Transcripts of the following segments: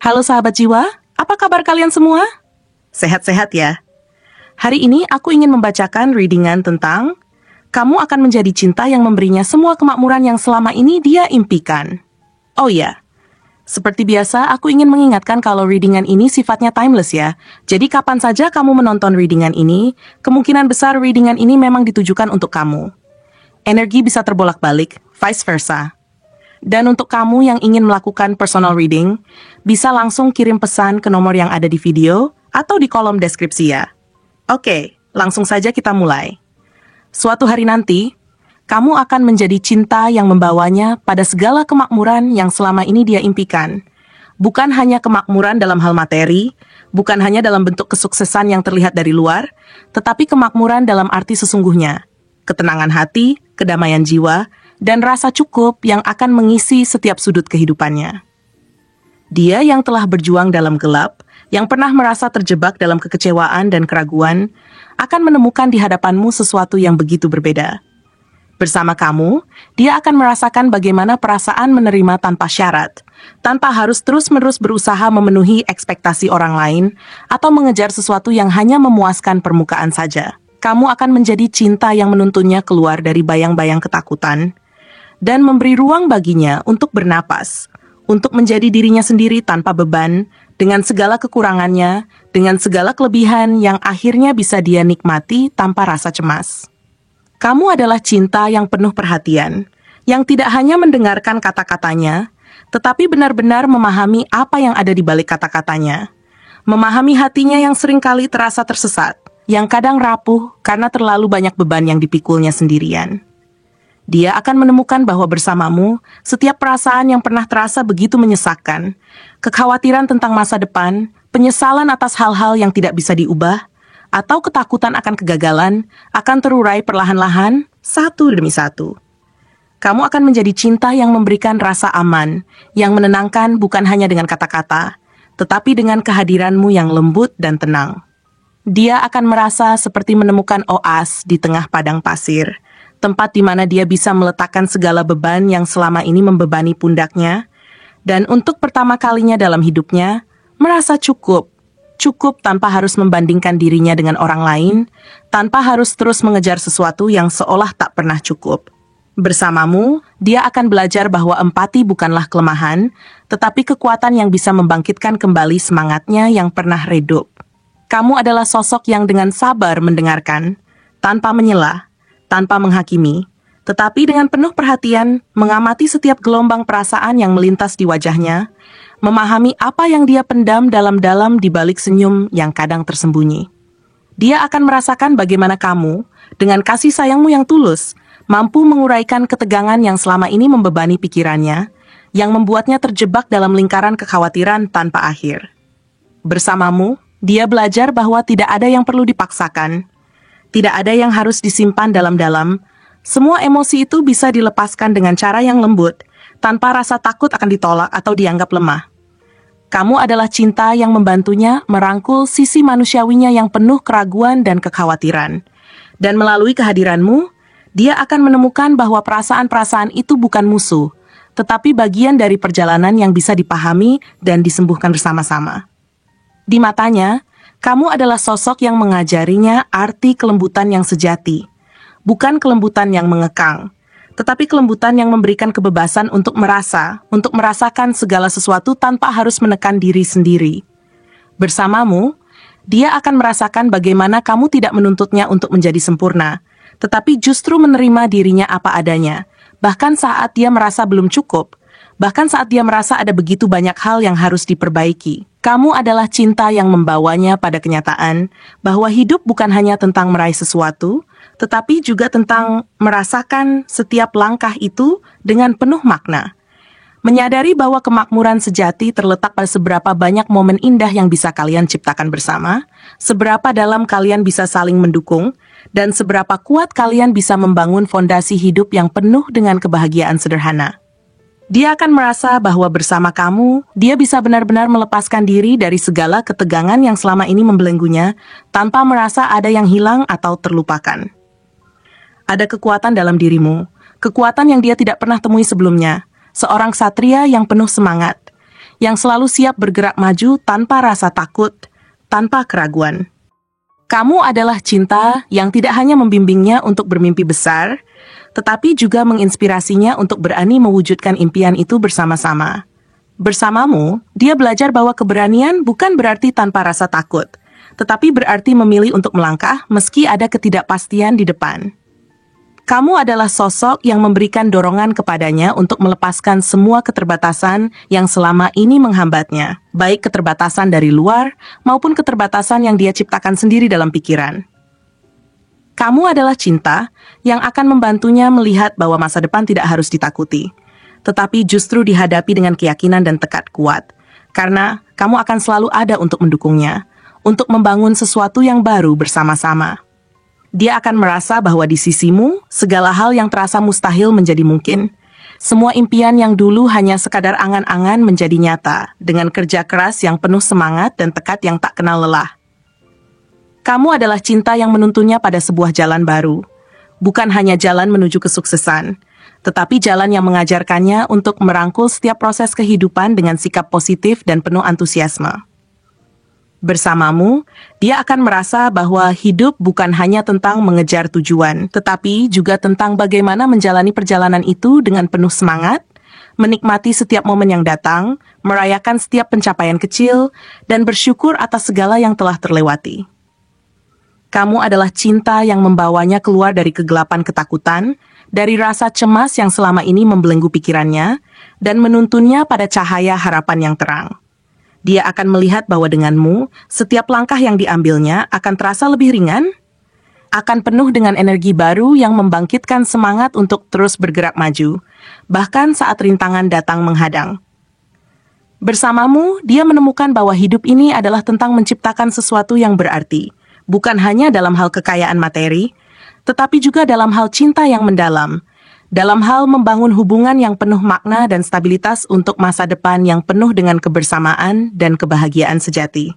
Halo sahabat jiwa, apa kabar kalian semua? Sehat-sehat ya? Hari ini aku ingin membacakan readingan tentang kamu akan menjadi cinta yang memberinya semua kemakmuran yang selama ini dia impikan. Oh ya, seperti biasa aku ingin mengingatkan kalau readingan ini sifatnya timeless ya. Jadi kapan saja kamu menonton readingan ini, kemungkinan besar readingan ini memang ditujukan untuk kamu. Energi bisa terbolak-balik, vice versa. Dan untuk kamu yang ingin melakukan personal reading, bisa langsung kirim pesan ke nomor yang ada di video atau di kolom deskripsi ya. Oke, langsung saja kita mulai. Suatu hari nanti, kamu akan menjadi cinta yang membawanya pada segala kemakmuran yang selama ini dia impikan. Bukan hanya kemakmuran dalam hal materi, bukan hanya dalam bentuk kesuksesan yang terlihat dari luar, tetapi kemakmuran dalam arti sesungguhnya. Ketenangan hati, kedamaian jiwa, dan rasa cukup yang akan mengisi setiap sudut kehidupannya. Dia yang telah berjuang dalam gelap, yang pernah merasa terjebak dalam kekecewaan dan keraguan, akan menemukan di hadapanmu sesuatu yang begitu berbeda. Bersama kamu, dia akan merasakan bagaimana perasaan menerima tanpa syarat, tanpa harus terus-menerus berusaha memenuhi ekspektasi orang lain, atau mengejar sesuatu yang hanya memuaskan permukaan saja. Kamu akan menjadi cinta yang menuntunnya keluar dari bayang-bayang ketakutan, dan memberi ruang baginya untuk bernapas, untuk menjadi dirinya sendiri tanpa beban, dengan segala kekurangannya, dengan segala kelebihan yang akhirnya bisa dia nikmati tanpa rasa cemas. Kamu adalah cinta yang penuh perhatian, yang tidak hanya mendengarkan kata-katanya, tetapi benar-benar memahami apa yang ada di balik kata-katanya. Memahami hatinya yang seringkali terasa tersesat, yang kadang rapuh karena terlalu banyak beban yang dipikulnya sendirian. Dia akan menemukan bahwa bersamamu, setiap perasaan yang pernah terasa begitu menyesakkan, kekhawatiran tentang masa depan, penyesalan atas hal-hal yang tidak bisa diubah, atau ketakutan akan kegagalan, akan terurai perlahan-lahan, satu demi satu. Kamu akan menjadi cinta yang memberikan rasa aman, yang menenangkan bukan hanya dengan kata-kata, tetapi dengan kehadiranmu yang lembut dan tenang. Dia akan merasa seperti menemukan oas di tengah padang pasir, tempat di mana dia bisa meletakkan segala beban yang selama ini membebani pundaknya, dan untuk pertama kalinya dalam hidupnya, merasa cukup tanpa harus membandingkan dirinya dengan orang lain, tanpa harus terus mengejar sesuatu yang seolah tak pernah cukup. Bersamamu, dia akan belajar bahwa empati bukanlah kelemahan, tetapi kekuatan yang bisa membangkitkan kembali semangatnya yang pernah redup. Kamu adalah sosok yang dengan sabar mendengarkan, tanpa menyela, tanpa menghakimi, tetapi dengan penuh perhatian mengamati setiap gelombang perasaan yang melintas di wajahnya, memahami apa yang dia pendam dalam-dalam di balik senyum yang kadang tersembunyi. Dia akan merasakan bagaimana kamu, dengan kasih sayangmu yang tulus, mampu menguraikan ketegangan yang selama ini membebani pikirannya, yang membuatnya terjebak dalam lingkaran kekhawatiran tanpa akhir. Bersamamu, dia belajar bahwa tidak ada yang perlu dipaksakan, tidak ada yang harus disimpan dalam-dalam. Semua emosi itu bisa dilepaskan dengan cara yang lembut, tanpa rasa takut akan ditolak atau dianggap lemah. Kamu adalah cinta yang membantunya merangkul sisi manusiawinya yang penuh keraguan dan kekhawatiran. Dan melalui kehadiranmu, dia akan menemukan bahwa perasaan-perasaan itu bukan musuh, tetapi bagian dari perjalanan yang bisa dipahami dan disembuhkan bersama-sama. Di matanya, kamu adalah sosok yang mengajarinya arti kelembutan yang sejati. Bukan kelembutan yang mengekang, tetapi kelembutan yang memberikan kebebasan untuk merasakan segala sesuatu tanpa harus menekan diri sendiri. Bersamamu, dia akan merasakan bagaimana kamu tidak menuntutnya untuk menjadi sempurna, tetapi justru menerima dirinya apa adanya, bahkan saat dia merasa belum cukup, bahkan saat dia merasa ada begitu banyak hal yang harus diperbaiki. Kamu adalah cinta yang membawanya pada kenyataan bahwa hidup bukan hanya tentang meraih sesuatu, tetapi juga tentang merasakan setiap langkah itu dengan penuh makna. Menyadari bahwa kemakmuran sejati terletak pada seberapa banyak momen indah yang bisa kalian ciptakan bersama, seberapa dalam kalian bisa saling mendukung, dan seberapa kuat kalian bisa membangun fondasi hidup yang penuh dengan kebahagiaan sederhana. Dia akan merasa bahwa bersama kamu, dia bisa benar-benar melepaskan diri dari segala ketegangan yang selama ini membelenggunya, tanpa merasa ada yang hilang atau terlupakan. Ada kekuatan dalam dirimu, kekuatan yang dia tidak pernah temui sebelumnya, seorang ksatria yang penuh semangat, yang selalu siap bergerak maju tanpa rasa takut, tanpa keraguan. Kamu adalah cinta yang tidak hanya membimbingnya untuk bermimpi besar, tetapi juga menginspirasinya untuk berani mewujudkan impian itu bersama-sama. Bersamamu, dia belajar bahwa keberanian bukan berarti tanpa rasa takut, tetapi berarti memilih untuk melangkah meski ada ketidakpastian di depan. Kamu adalah sosok yang memberikan dorongan kepadanya untuk melepaskan semua keterbatasan yang selama ini menghambatnya, baik keterbatasan dari luar maupun keterbatasan yang dia ciptakan sendiri dalam pikiran. Kamu adalah cinta yang akan membantunya melihat bahwa masa depan tidak harus ditakuti, tetapi justru dihadapi dengan keyakinan dan tekad kuat, karena kamu akan selalu ada untuk mendukungnya, untuk membangun sesuatu yang baru bersama-sama. Dia akan merasa bahwa di sisimu, segala hal yang terasa mustahil menjadi mungkin. Semua impian yang dulu hanya sekadar angan-angan menjadi nyata, dengan kerja keras yang penuh semangat dan tekad yang tak kenal lelah. Kamu adalah cinta yang menuntunnya pada sebuah jalan baru. Bukan hanya jalan menuju kesuksesan, tetapi jalan yang mengajarkannya untuk merangkul setiap proses kehidupan dengan sikap positif dan penuh antusiasme. Bersamamu, dia akan merasa bahwa hidup bukan hanya tentang mengejar tujuan, tetapi juga tentang bagaimana menjalani perjalanan itu dengan penuh semangat, menikmati setiap momen yang datang, merayakan setiap pencapaian kecil, dan bersyukur atas segala yang telah terlewati. Kamu adalah cinta yang membawanya keluar dari kegelapan ketakutan, dari rasa cemas yang selama ini membelenggu pikirannya, dan menuntunnya pada cahaya harapan yang terang. Dia akan melihat bahwa denganmu, setiap langkah yang diambilnya akan terasa lebih ringan, akan penuh dengan energi baru yang membangkitkan semangat untuk terus bergerak maju, bahkan saat rintangan datang menghadang. Bersamamu, dia menemukan bahwa hidup ini adalah tentang menciptakan sesuatu yang berarti, bukan hanya dalam hal kekayaan materi, tetapi juga dalam hal cinta yang mendalam, dalam hal membangun hubungan yang penuh makna dan stabilitas untuk masa depan yang penuh dengan kebersamaan dan kebahagiaan sejati.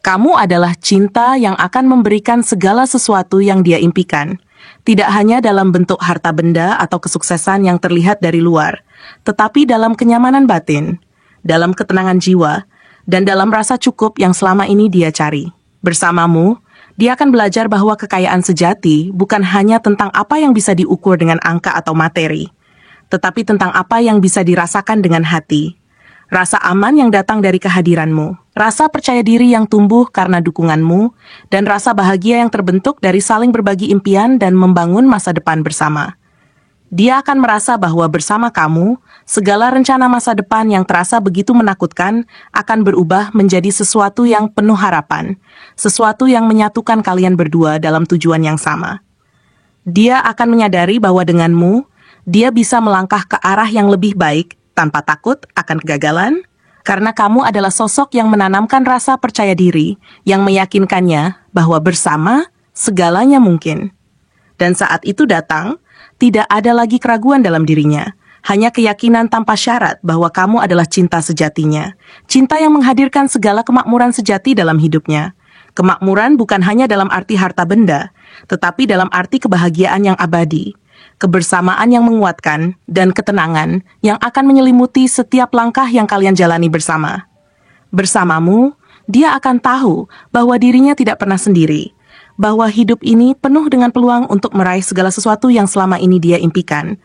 Kamu adalah cinta yang akan memberikan segala sesuatu yang dia impikan, tidak hanya dalam bentuk harta benda atau kesuksesan yang terlihat dari luar, tetapi dalam kenyamanan batin, dalam ketenangan jiwa, dan dalam rasa cukup yang selama ini dia cari. Bersamamu, dia akan belajar bahwa kekayaan sejati bukan hanya tentang apa yang bisa diukur dengan angka atau materi, tetapi tentang apa yang bisa dirasakan dengan hati. Rasa aman yang datang dari kehadiranmu, rasa percaya diri yang tumbuh karena dukunganmu, dan rasa bahagia yang terbentuk dari saling berbagi impian dan membangun masa depan bersama. Dia akan merasa bahwa bersama kamu, segala rencana masa depan yang terasa begitu menakutkan akan berubah menjadi sesuatu yang penuh harapan, sesuatu yang menyatukan kalian berdua dalam tujuan yang sama. Dia akan menyadari bahwa denganmu, dia bisa melangkah ke arah yang lebih baik tanpa takut akan kegagalan, karena kamu adalah sosok yang menanamkan rasa percaya diri yang meyakinkannya bahwa bersama segalanya mungkin. Dan saat itu datang, tidak ada lagi keraguan dalam dirinya, hanya keyakinan tanpa syarat bahwa kamu adalah cinta sejatinya, cinta yang menghadirkan segala kemakmuran sejati dalam hidupnya. Kemakmuran bukan hanya dalam arti harta benda, tetapi dalam arti kebahagiaan yang abadi, kebersamaan yang menguatkan, dan ketenangan yang akan menyelimuti setiap langkah yang kalian jalani bersama. Bersamamu, dia akan tahu bahwa dirinya tidak pernah sendiri, bahwa hidup ini penuh dengan peluang untuk meraih segala sesuatu yang selama ini dia impikan,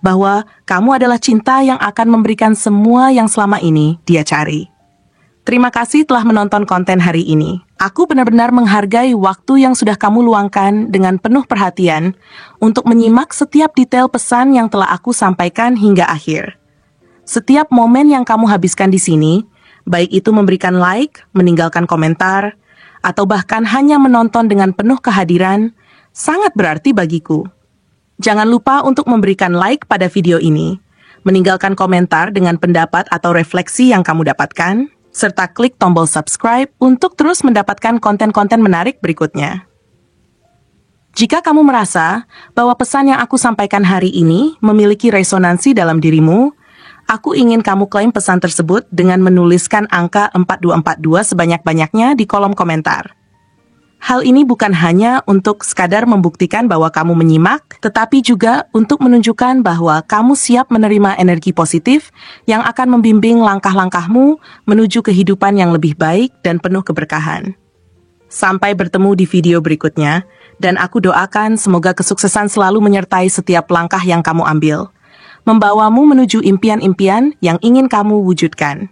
bahwa kamu adalah cinta yang akan memberikan semua yang selama ini dia cari. Terima kasih telah menonton konten hari ini. Aku benar-benar menghargai waktu yang sudah kamu luangkan dengan penuh perhatian untuk menyimak setiap detail pesan yang telah aku sampaikan hingga akhir. Setiap momen yang kamu habiskan di sini, baik itu memberikan like, meninggalkan komentar, atau bahkan hanya menonton dengan penuh kehadiran, sangat berarti bagiku. Jangan lupa untuk memberikan like pada video ini, meninggalkan komentar dengan pendapat atau refleksi yang kamu dapatkan, serta klik tombol subscribe untuk terus mendapatkan konten-konten menarik berikutnya. Jika kamu merasa bahwa pesan yang aku sampaikan hari ini memiliki resonansi dalam dirimu, aku ingin kamu klaim pesan tersebut dengan menuliskan angka 4242 sebanyak-banyaknya di kolom komentar. Hal ini bukan hanya untuk sekadar membuktikan bahwa kamu menyimak, tetapi juga untuk menunjukkan bahwa kamu siap menerima energi positif yang akan membimbing langkah-langkahmu menuju kehidupan yang lebih baik dan penuh keberkahan. Sampai bertemu di video berikutnya, dan aku doakan semoga kesuksesan selalu menyertai setiap langkah yang kamu ambil, membawamu menuju impian-impian yang ingin kamu wujudkan.